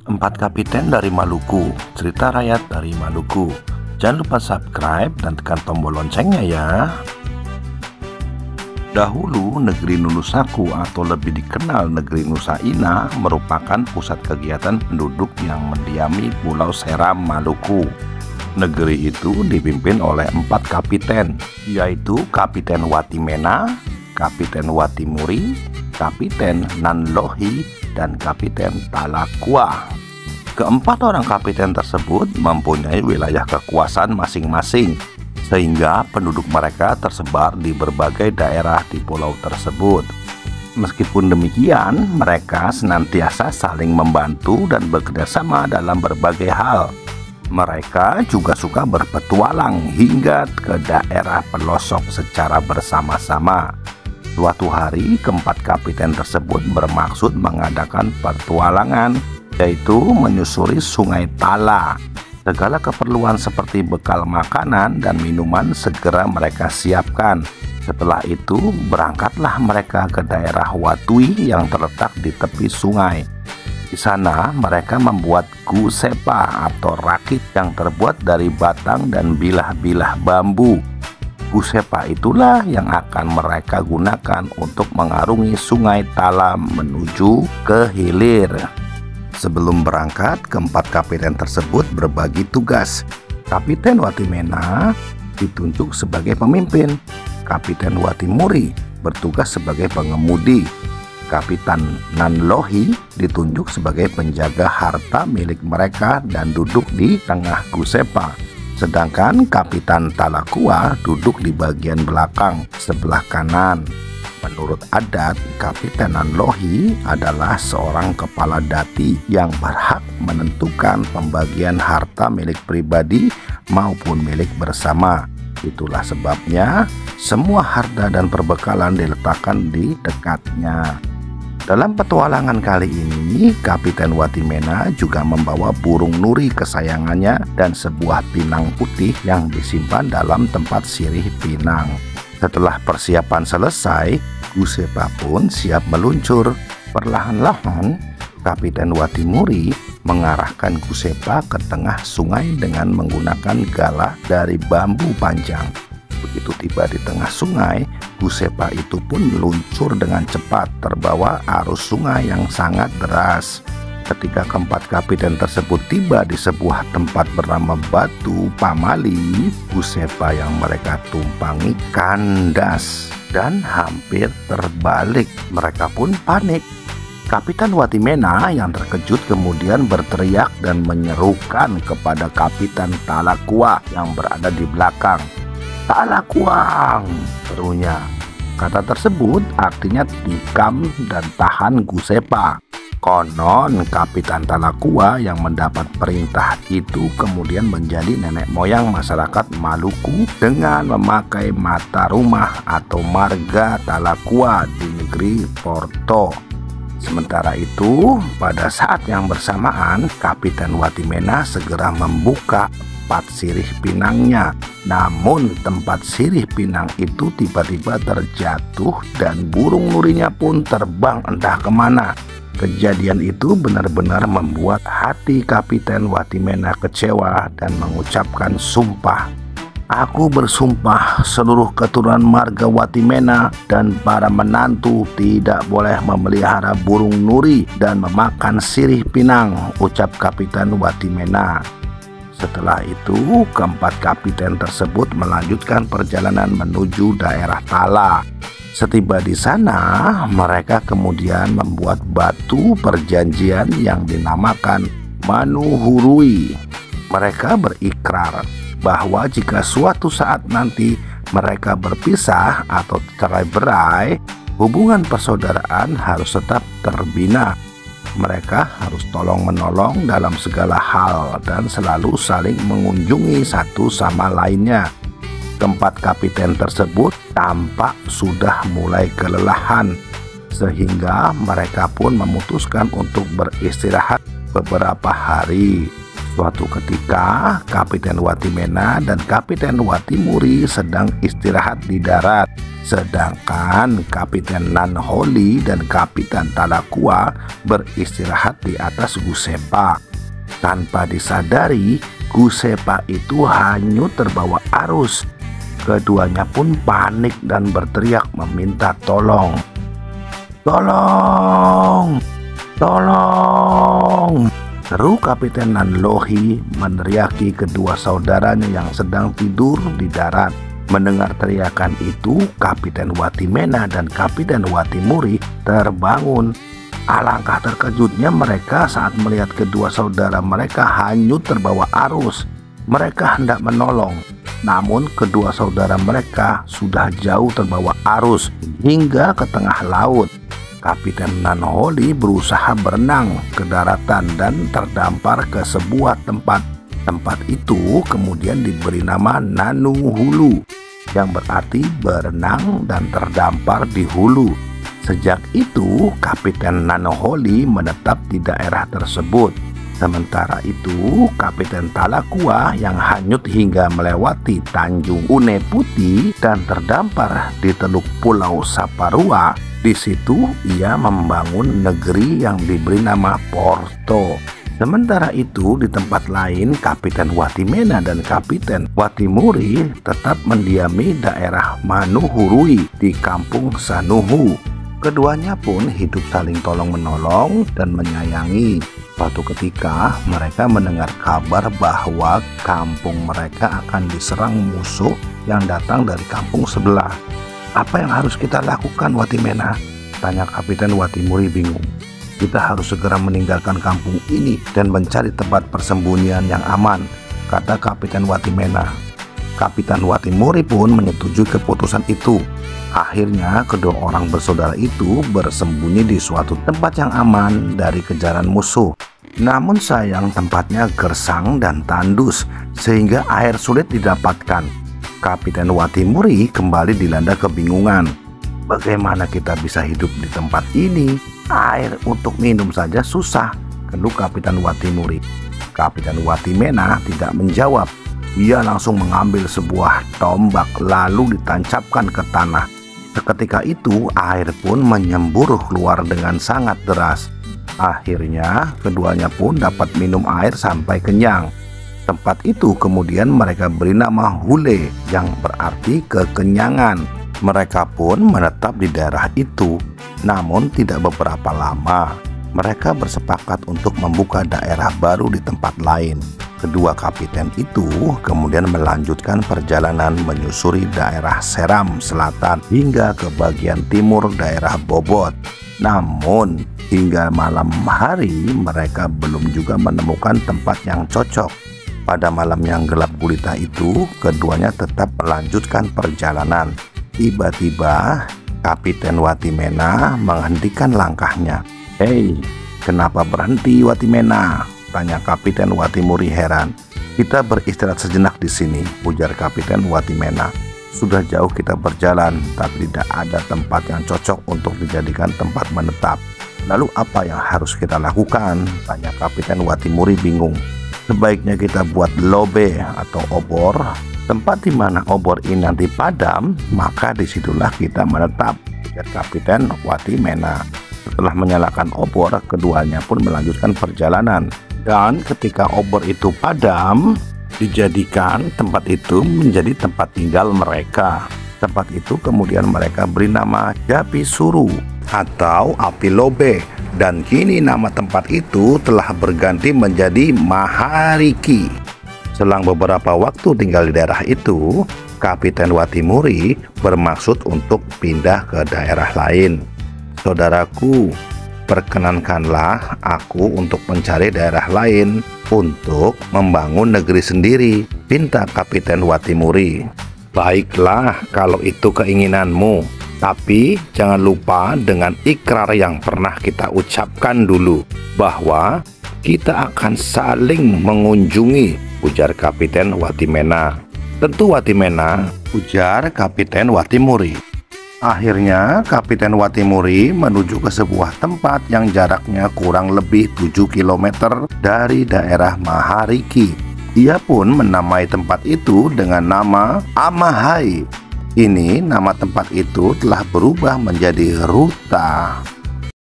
Empat kapiten dari Maluku, cerita rakyat dari Maluku. Jangan lupa subscribe dan tekan tombol loncengnya ya. Dahulu, negeri Nunusaku atau lebih dikenal negeri Nusa Ina merupakan pusat kegiatan penduduk yang mendiami Pulau Seram, Maluku. Negeri itu dipimpin oleh 4 kapiten, yaitu Kapiten Watimena, Kapiten Watimuri, Kapiten Nanlohi, dan Kapiten Talakua. Keempat orang kapiten tersebut mempunyai wilayah kekuasaan masing-masing, sehingga penduduk mereka tersebar di berbagai daerah di pulau tersebut. Meskipun demikian, mereka senantiasa saling membantu dan bekerjasama dalam berbagai hal. Mereka juga suka berpetualang hingga ke daerah pelosok secara bersama-sama. Suatu hari, keempat kapiten tersebut bermaksud mengadakan petualangan, yaitu menyusuri Sungai Tala. Segala keperluan seperti bekal makanan dan minuman segera mereka siapkan. Setelah itu, berangkatlah mereka ke daerah Watui yang terletak di tepi sungai. Di sana, mereka membuat gusepa atau rakit yang terbuat dari batang dan bilah-bilah bambu. Gusepa itulah yang akan mereka gunakan untuk mengarungi Sungai Tala menuju ke hilir. Sebelum berangkat, keempat kapiten tersebut berbagi tugas. Kapiten Watimena ditunjuk sebagai pemimpin. Kapiten Watimuri bertugas sebagai pengemudi. Kapitan Nanlohi ditunjuk sebagai penjaga harta milik mereka dan duduk di tengah gusepa. Sedangkan Kapitan Talakua duduk di bagian belakang sebelah kanan. Menurut adat, Kapiten Nanlohi adalah seorang kepala dati yang berhak menentukan pembagian harta milik pribadi maupun milik bersama. Itulah sebabnya semua harta dan perbekalan diletakkan di dekatnya. Dalam petualangan kali ini, Kapiten Watimena juga membawa burung nuri kesayangannya dan sebuah pinang putih yang disimpan dalam tempat sirih pinang. Setelah persiapan selesai, gusepa pun siap meluncur. Perlahan-lahan, Kapiten Watimuri mengarahkan gusepa ke tengah sungai dengan menggunakan galah dari bambu panjang. Begitu tiba di tengah sungai, gusepa itu pun meluncur dengan cepat terbawa arus sungai yang sangat deras. Ketika keempat kapiten tersebut tiba di sebuah tempat bernama Batu Pamali, gusepa yang mereka tumpangi kandas dan hampir terbalik. Mereka pun panik. Kapitan Watimena yang terkejut kemudian berteriak dan menyerukan kepada Kapitan Talakua yang berada di belakang. "Talakuang!" serunya. Kata tersebut artinya tikam dan tahan gusepa. Konon Kapitan Talakua yang mendapat perintah itu kemudian menjadi nenek moyang masyarakat Maluku dengan memakai mata rumah atau marga Talakua di negeri Porto. Sementara itu, pada saat yang bersamaan, Kapiten Watimena segera membuka tempat sirih pinangnya. Namun tempat sirih pinang itu tiba-tiba terjatuh dan burung nurinya pun terbang entah kemana. Kejadian itu benar-benar membuat hati Kapiten Watimena kecewa dan mengucapkan sumpah. "Aku bersumpah seluruh keturunan marga Watimena dan para menantu tidak boleh memelihara burung nuri dan memakan sirih pinang," ucap Kapiten Watimena. Setelah itu, keempat kapiten tersebut melanjutkan perjalanan menuju daerah Tala. Setiba di sana, mereka kemudian membuat batu perjanjian yang dinamakan Manuhurui. Mereka berikrar bahwa jika suatu saat nanti mereka berpisah atau cerai-berai, hubungan persaudaraan harus tetap terbina. Mereka harus tolong-menolong dalam segala hal dan selalu saling mengunjungi satu sama lainnya. Keempat kapiten tersebut tampak sudah mulai kelelahan, sehingga mereka pun memutuskan untuk beristirahat beberapa hari. Suatu ketika, Kapiten Watimena dan Kapiten Watimuri sedang istirahat di darat. Sedangkan Kapiten Nanholi dan Kapiten Talakua beristirahat di atas Gusepa. Tanpa disadari, Gusepa itu hanyut terbawa arus. Keduanya pun panik dan berteriak meminta tolong. "Tolong! Tolong!" seru Kapiten Nanlohi meneriaki kedua saudaranya yang sedang tidur di darat. Mendengar teriakan itu, Kapiten Watimena dan Kapiten Watimuri terbangun. Alangkah terkejutnya mereka saat melihat kedua saudara mereka hanyut terbawa arus. Mereka hendak menolong, namun kedua saudara mereka sudah jauh terbawa arus hingga ke tengah laut. Kapiten Nanholi berusaha berenang ke daratan dan terdampar ke sebuah tempat. Tempat itu kemudian diberi nama Nanuhulu, yang berarti berenang dan terdampar di hulu. Sejak itu, Kapiten Nanholi menetap di daerah tersebut. Sementara itu, Kapiten Talakua yang hanyut hingga melewati Tanjung Une Putih dan terdampar di teluk Pulau Saparua. Di situ ia membangun negeri yang diberi nama Porto. Sementara itu di tempat lain, Kapiten Watimena dan Kapiten Watimuri tetap mendiami daerah Manuhurui di kampung Sanuhu. Keduanya pun hidup saling tolong-menolong dan menyayangi. Suatu ketika mereka mendengar kabar bahwa kampung mereka akan diserang musuh yang datang dari kampung sebelah. "Apa yang harus kita lakukan, Watimena?" tanya Kapiten Watimuri bingung. "Kita harus segera meninggalkan kampung ini dan mencari tempat persembunyian yang aman," kata Kapiten Watimena. Kapiten Watimuri pun menyetujui keputusan itu. Akhirnya kedua orang bersaudara itu bersembunyi di suatu tempat yang aman dari kejaran musuh. Namun sayang tempatnya gersang dan tandus sehingga air sulit didapatkan. Kapiten Watimuri kembali dilanda kebingungan. "Bagaimana kita bisa hidup di tempat ini? Air untuk minum saja susah," keluh Kapiten Watimuri. Kapiten Watimena tidak menjawab. Ia langsung mengambil sebuah tombak lalu ditancapkan ke tanah. Seketika itu air pun menyembur keluar dengan sangat deras. Akhirnya keduanya pun dapat minum air sampai kenyang. Tempat itu kemudian mereka beri nama Hule, yang berarti kekenyangan. Mereka pun menetap di daerah itu. Namun tidak beberapa lama, mereka bersepakat untuk membuka daerah baru di tempat lain. Kedua kapiten itu kemudian melanjutkan perjalanan menyusuri daerah Seram Selatan hingga ke bagian timur daerah Bobot. Namun hingga malam hari mereka belum juga menemukan tempat yang cocok. Pada malam yang gelap gulita itu, keduanya tetap melanjutkan perjalanan. Tiba-tiba Kapiten Watimena menghentikan langkahnya. "Hei, kenapa berhenti, Watimena?" tanya Kapiten Watimuri heran. "Kita beristirahat sejenak di sini," ujar Kapiten Watimena. "Sudah jauh kita berjalan, tapi tidak ada tempat yang cocok untuk dijadikan tempat menetap. Lalu apa yang harus kita lakukan?" tanya Kapiten Watimuri bingung. "Sebaiknya kita buat lobe atau obor. Tempat di mana obor ini nanti padam, maka disitulah kita menetap," ujar Kapiten Watimena. Setelah menyalakan obor, keduanya pun melanjutkan perjalanan. Dan ketika obor itu padam, dijadikan tempat itu menjadi tempat tinggal mereka. Tempat itu kemudian mereka beri nama Japisuru atau Api Lobe. Dan kini nama tempat itu telah berganti menjadi Mahariki. Selang beberapa waktu tinggal di daerah itu, Kapiten Watimuri bermaksud untuk pindah ke daerah lain. "Saudaraku, perkenankanlah aku untuk mencari daerah lain untuk membangun negeri sendiri," pinta Kapiten Watimuri. "Baiklah kalau itu keinginanmu, tapi jangan lupa dengan ikrar yang pernah kita ucapkan dulu bahwa kita akan saling mengunjungi," ujar Kapiten Watimena. "Tentu, Watimena," ujar Kapiten Watimuri. Akhirnya, Kapiten Watimuri menuju ke sebuah tempat yang jaraknya kurang lebih 7 km dari daerah Mahariki. Ia pun menamai tempat itu dengan nama Amahai. Ini nama tempat itu telah berubah menjadi Ruta.